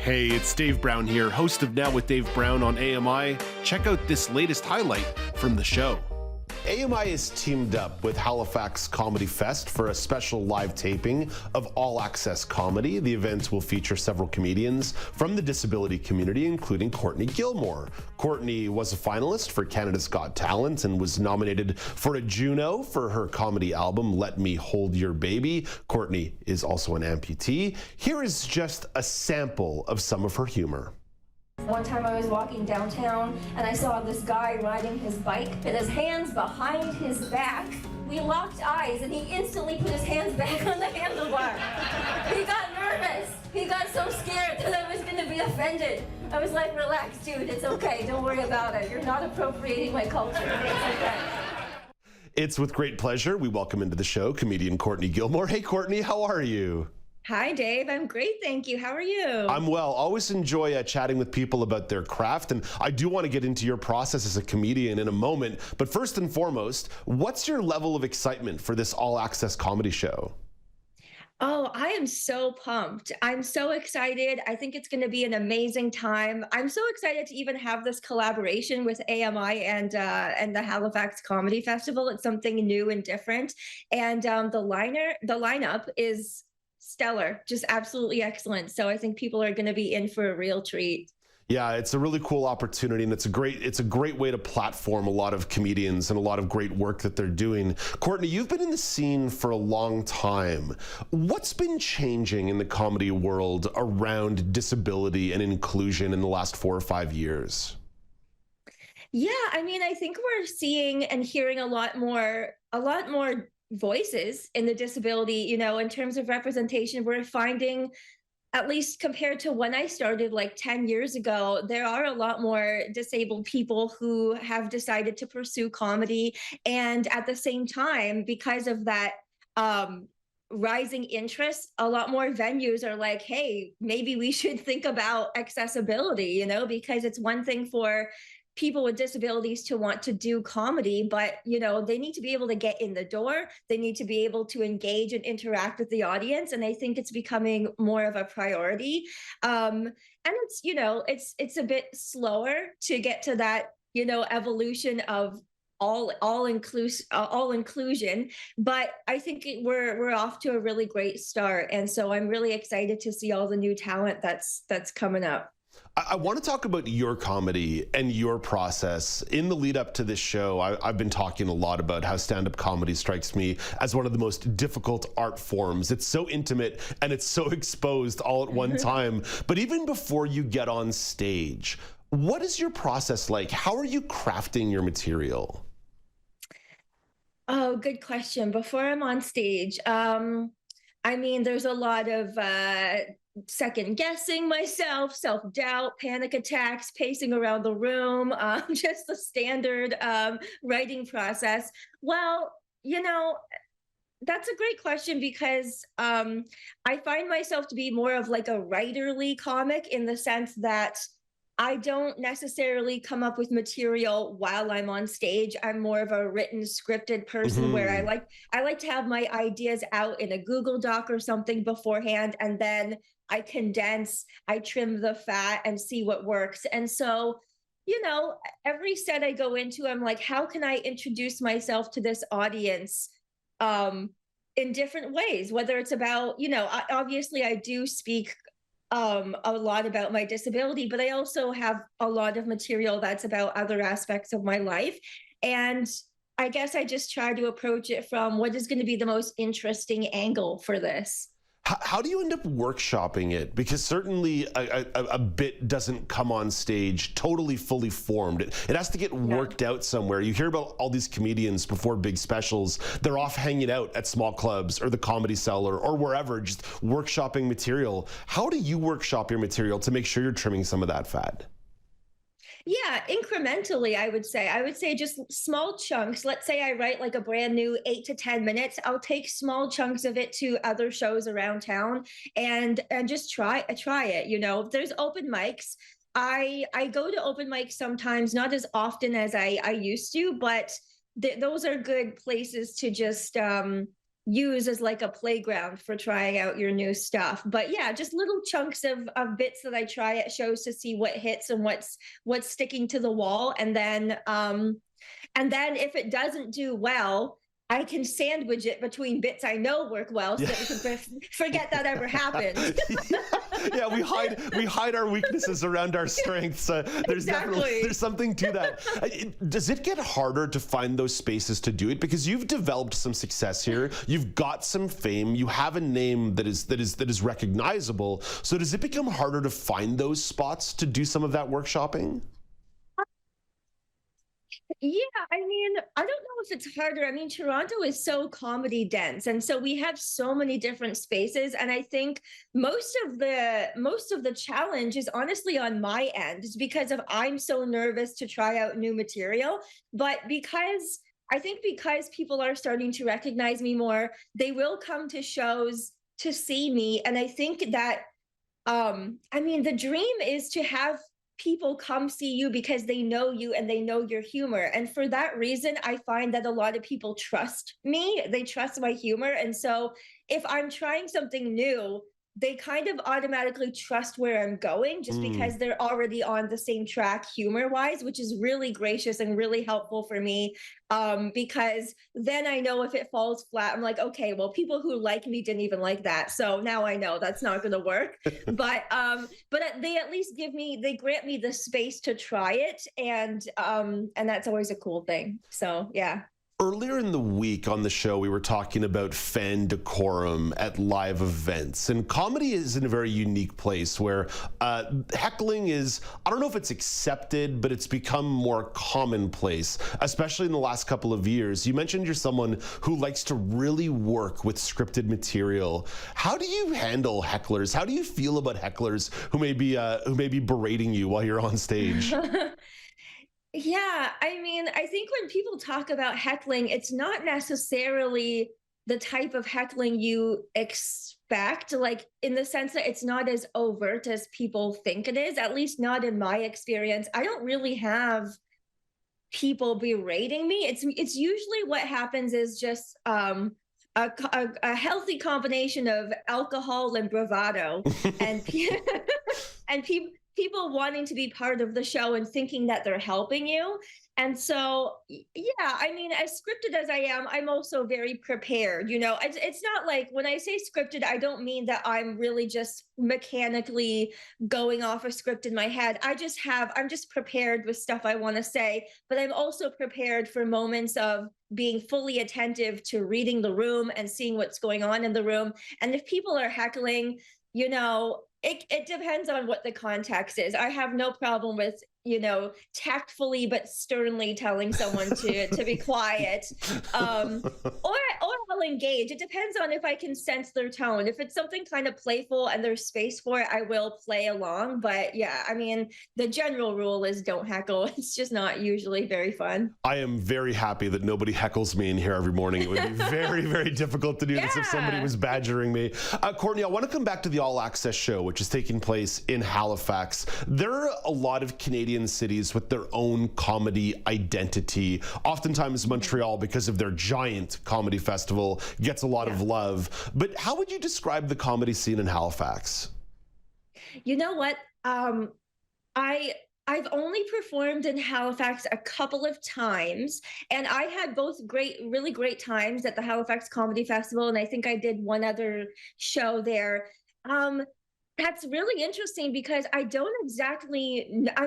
Hey, it's Dave Brown here, host of Now with Dave Brown on AMI. Check out this latest highlight from the show. AMI is teamed up with Halifax Comedy Fest for a special live taping of All Access Comedy. The event will feature several comedians from the disability community, including Courtney Gilmour. Courtney was a finalist for Canada's Got Talent and was nominated for a Juno for her comedy album, Let Me Hold Your Baby. Courtney is also an amputee. Here is just a sample of some of her humor. One time I was walking downtown and I saw this guy riding his bike with his hands behind his back. We locked eyes and he instantly put his hands back on the handlebar. He got nervous. He got so scared that I was going to be offended. I was like, relax, dude, it's okay. Don't worry about it. You're not appropriating my culture. It's okay. It's with great pleasure we welcome into the show comedian Courtney Gilmour. Hey, Courtney, how are you? Hi, Dave. I'm great, thank you. How are you? I'm well. Always enjoy chatting with people about their craft, and I do want to get into your process as a comedian in a moment. But first and foremost, what's your level of excitement for this all-access comedy show? Oh, I am so pumped. I'm so excited. I think it's going to be an amazing time. I'm so excited to even have this collaboration with AMI and the Halifax Comedy Festival. It's something new and different. And the lineup is stellar, just absolutely excellent. So I think people are going to be in for a real treat. Yeah, it's a really cool opportunity, and it's a great way to platform a lot of comedians and a lot of great work that they're doing. Courtney, you've been in the scene for a long time. What's been changing in the comedy world around disability and inclusion in the last 4 or 5 years? Yeah, I mean, I think we're seeing and hearing a lot more voices in the disability, in terms of representation. We're finding, at least compared to when I started like 10 years ago, there are a lot more disabled people who have decided to pursue comedy. And at the same time, because of that rising interest, a lot more venues are like, hey, maybe we should think about accessibility, because it's one thing for people with disabilities to want to do comedy, but they need to be able to get in the door. They need to be able to engage and interact with the audience, and I think it's becoming more of a priority. And it's a bit slower to get to that evolution of all inclusion, but I think we're off to a really great start, and so I'm really excited to see all the new talent that's coming up. I want to talk about your comedy and your process. In the lead up to this show, I've been talking a lot about how stand-up comedy strikes me as one of the most difficult art forms. It's so intimate and it's so exposed all at one time. But even before you get on stage, what is your process like? How are you crafting your material? Oh, good question. Before I'm on stage, I mean, there's a lot of second guessing myself, self-doubt, panic attacks, pacing around the room, just the standard writing process. Well, that's a great question because I find myself to be more of like a writerly comic in the sense that I don't necessarily come up with material while I'm on stage. I'm more of a written, scripted person where I like to have my ideas out in a Google Doc or something beforehand, and then I condense, I trim the fat and see what works. And so, every set I go into, I'm like, how can I introduce myself to this audience in different ways? Whether it's about, obviously I do speak a lot about my disability, but I also have a lot of material that's about other aspects of my life. And I guess I just try to approach it from what is going to be the most interesting angle for this. How do you end up workshopping it? Because certainly a bit doesn't come on stage totally fully formed. It has to get worked out somewhere. You hear about all these comedians before big specials. They're off hanging out at small clubs or the Comedy Cellar or wherever, just workshopping material. How do you workshop your material to make sure you're trimming some of that fat? Yeah, incrementally, I would say. I would say just small chunks. Let's say I write like a brand new 8 to 10 minutes. I'll take small chunks of it to other shows around town and just try it. If there's open mics, I go to open mics sometimes, not as often as I used to, but those are good places to just use as like a playground for trying out your new stuff. But yeah, just little chunks of bits that I try at shows to see what hits and what's sticking to the wall. And then if it doesn't do well, I can sandwich it between bits I know work well, so that we can forget that ever happened. Yeah, we hide our weaknesses around our strengths. There's definitely something to that. Does it get harder to find those spaces to do it? Because you've developed some success here, you've got some fame, you have a name that is recognizable. So does it become harder to find those spots to do some of that workshopping? Yeah, I mean, I don't know if it's harder. I mean, Toronto is so comedy dense, and so we have so many different spaces. And I think most of the challenge is honestly on my end, is because I'm so nervous to try out new material. But because people are starting to recognize me more, they will come to shows to see me. And I think that I mean, the dream is to have people come see you because they know you and they know your humor. And for that reason, I find that a lot of people trust me. They trust my humor. And so if I'm trying something new, they kind of automatically trust where I'm going just because they're already on the same track humor wise, which is really gracious and really helpful for me. Because then I know if it falls flat, I'm like, okay, well, people who like me didn't even like that. So now I know that's not going to work. But they at least they grant me the space to try it. And that's always a cool thing. So yeah. Earlier in the week on the show, we were talking about fan decorum at live events. And comedy is in a very unique place where heckling is, I don't know if it's accepted, but it's become more commonplace, especially in the last couple of years. You mentioned you're someone who likes to really work with scripted material. How do you handle hecklers? How do you feel about hecklers who may be berating you while you're on stage? Yeah, I mean, I think when people talk about heckling, it's not necessarily the type of heckling you expect, like in the sense that it's not as overt as people think it is, at least not in my experience. I don't really have people berating me. It's usually what happens is just a healthy combination of alcohol and bravado and and people wanting to be part of the show and thinking that they're helping you. And so, yeah, I mean, as scripted as I am, I'm also very prepared. You know, it's not like when I say scripted, I don't mean that I'm really just mechanically going off a script in my head. I'm just prepared with stuff I want to say, but I'm also prepared for moments of being fully attentive to reading the room and seeing what's going on in the room. And if people are heckling, you know, it depends on what the context is. I have no problem with, you know, tactfully but sternly telling someone to be quiet, or I'll engage. It depends on if I can sense their tone. If it's something kind of playful and there's space for it, I will play along. But yeah, I mean, the general rule is don't heckle. It's just not usually very fun. I am very happy that nobody heckles me in here every morning. It would be very, very difficult to do this if somebody was badgering me. Courtney, I want to come back to the All Access show, which is taking place in Halifax. There are a lot of Canadian cities with their own comedy identity. Oftentimes Montreal, because of their giant comedy festival, gets a lot of love. But how would you describe the comedy scene in Halifax? You know what? I've only performed in Halifax a couple of times, and I had both really great times at the Halifax Comedy Festival, and I think I did one other show there. That's really interesting because I'm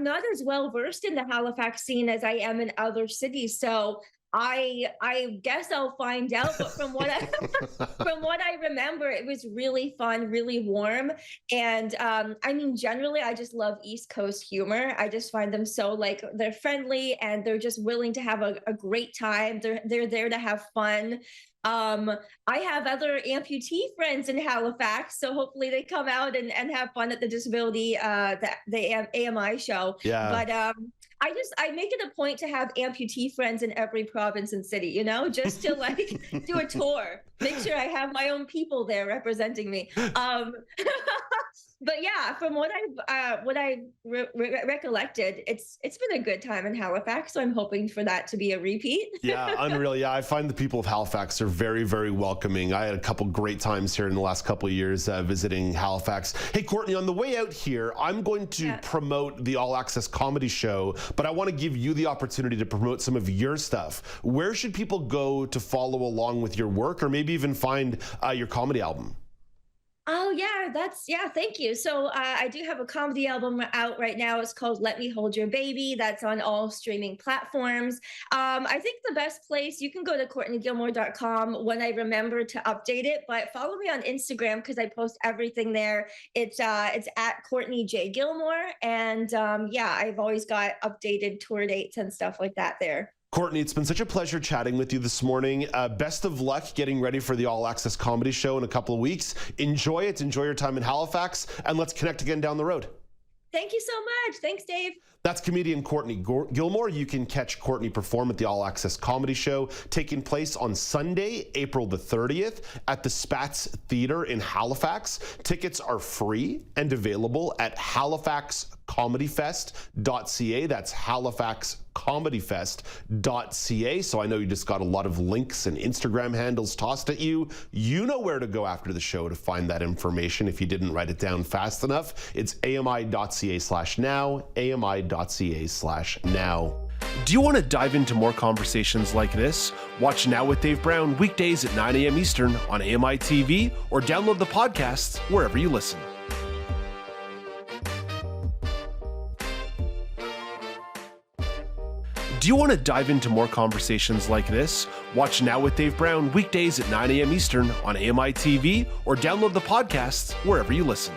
not as well versed in the Halifax scene as I am in other cities. So I guess I'll find out, but from what I remember, it was really fun, really warm. And I mean, generally, I just love East Coast humor. I just find them so, like, they're friendly and they're just willing to have a great time. They're there to have fun. I have other amputee friends in Halifax, so hopefully they come out and have fun at the disability, the AMI show. Yeah. But I make it a point to have amputee friends in every province and city, you know, just to like do a tour, make sure I have my own people there representing me. But yeah, from what I recollected, it's been a good time in Halifax. So I'm hoping for that to be a repeat. Yeah, unreal. Yeah, I find the people of Halifax are very, very welcoming. I had a couple great times here in the last couple of years visiting Halifax. Hey, Courtney, on the way out here, I'm going to promote the All Access Comedy Show, but I want to give you the opportunity to promote some of your stuff. Where should people go to follow along with your work, or maybe even find your comedy album? Oh yeah, thank you. So I do have a comedy album out right now. It's called Let Me Hold Your Baby. That's on all streaming platforms. I think the best place, you can go to CourtneyGilmour.com when I remember to update it, but follow me on Instagram because I post everything there. It's at Courtney J. Gilmour. And yeah, I've always got updated tour dates and stuff like that there. Courtney, it's been such a pleasure chatting with you this morning. Best of luck getting ready for the All Access Comedy Show in a couple of weeks. Enjoy it. Enjoy your time in Halifax, and let's connect again down the road. Thank you so much. Thanks, Dave. That's comedian Courtney Gilmour. You can catch Courtney perform at the All Access Comedy Show, taking place on Sunday, April the 30th at the Spatz Theatre in Halifax. Tickets are free and available at halifaxcomedyfest.ca. That's halifaxcomedyfest.ca. So I know you just got a lot of links and Instagram handles tossed at you. You know where to go after the show to find that information if you didn't write it down fast enough. It's AMI.ca/now, AMI.ca/now. Do you want to dive into more conversations like this? Watch Now with Dave Brown weekdays at 9 a.m. Eastern on AMI-TV or download the podcasts wherever you listen. Do you want to dive into more conversations like this? Watch Now with Dave Brown weekdays at 9 a.m. Eastern on AMI-TV or download the podcasts wherever you listen.